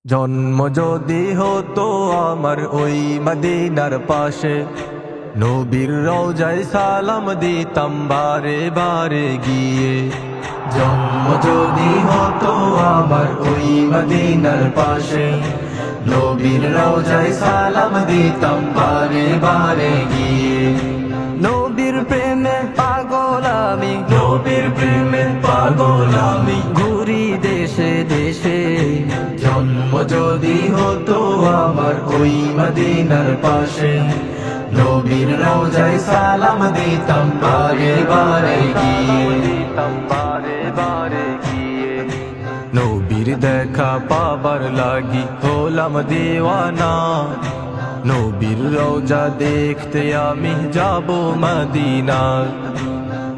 জন্ম যদি হতো আমার ওই মদিনার পাশে, নবীর রওজায় সালাম দিতাম বারে বারে গিয়ে। জন্ম যদি হতো আমার ওই মদিনার পাশে, নবীর রওজায় সালাম দিতাম বারে বারে গিয়ে। নবীর প্রেমে পাগল আমি, নবীর প্রেমে পাগল আমি, ঘুরি দেশে দেশে। জন্ম যদি হতো আমার ওই মদিনার পাশে, নবীর রওজায় সালাম দিতাম বারে বারে গিয়ে। নবীর দেখা পাবার লাগি হলাম দেওয়ানা, নবীর রওজা দেখতে আমি যাব মদিনা।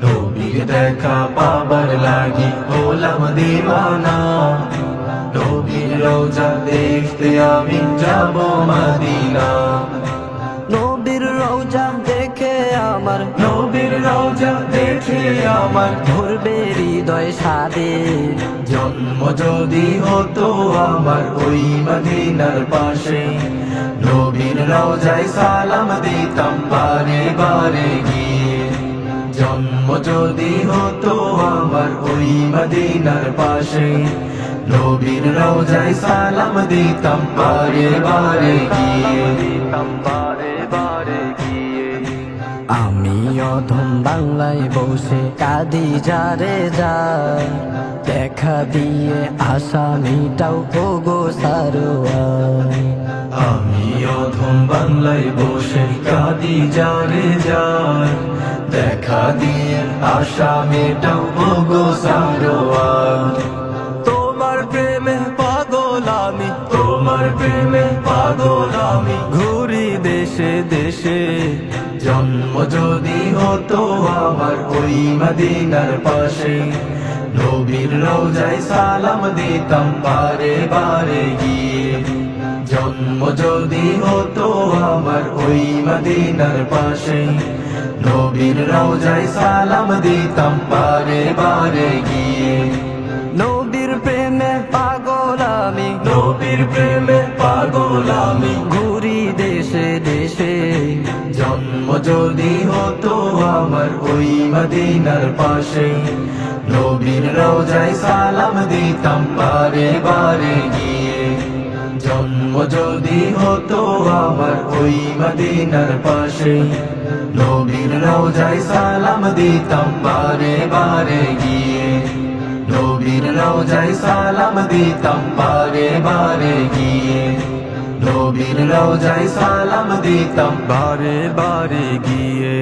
নবীর দেখা পাবার লাগি হলাম দেওয়ানা, নবীর রওজা দেখতে আমি যাব মদিনা। নবীর রওজা দেখে আমার, নবীর রওজা দেখে আমার ভরবে হৃদয় সাদে। জন্ম যদি হতো আমার ওই মদিনার পাশে, নবীর রওজায় সালাম দিতাম বারে বারে গিয়ে। জন্ম যদি হতো আমার ওই মদিনার পাশে, নবীর রওজায় সালাম দিতাম বারে বারে গিয়ে। আমি অধম বাংলায় বসে কাঁদি যারে যা, দেখা দিয়ে আসামিটাও ওগো সারোয়ার। আমি অধম বাংলায় বসে কাঁদি যারে যার, দেখা দিয়ে আসামিটাও ওগো সারোয়ার। তোমার প্রেমে পাগল আমি, তোমার প্রেমে পাগল আমি, ঘুরি দেশে দেশে। জন্ম যদি হতো আমার ওই মদিনার পাশে, নবীর রওজায় সালাম দিতাম বারে বারে গিয়ে। জন্ম যদি হতো আমার ওই মদিনার পাশে, নবীর রওজায় সালাম দিতাম বারে বারে গিয়ে। নবীর প্রেমে পাগল আমি, নবীর প্রেমে পাগল আমি, ঘুরি দেশে দেশে। জন্ম যদি হতো আমার ওই মদিনার পাশে, নবীর রওজায় সালাম দিতাম বারে বারে গিয়ে। জন্ম যদি হতো আমার ওই মদিনার পাশে, নবীর রওজায় সালাম দিতাম বারে বারে গিয়ে। নবীর রওজায় সালাম দিতাম বারে বারে গিয়ে। নবীর রওজায় সালাম দিতাম বারে বারে গিয়ে।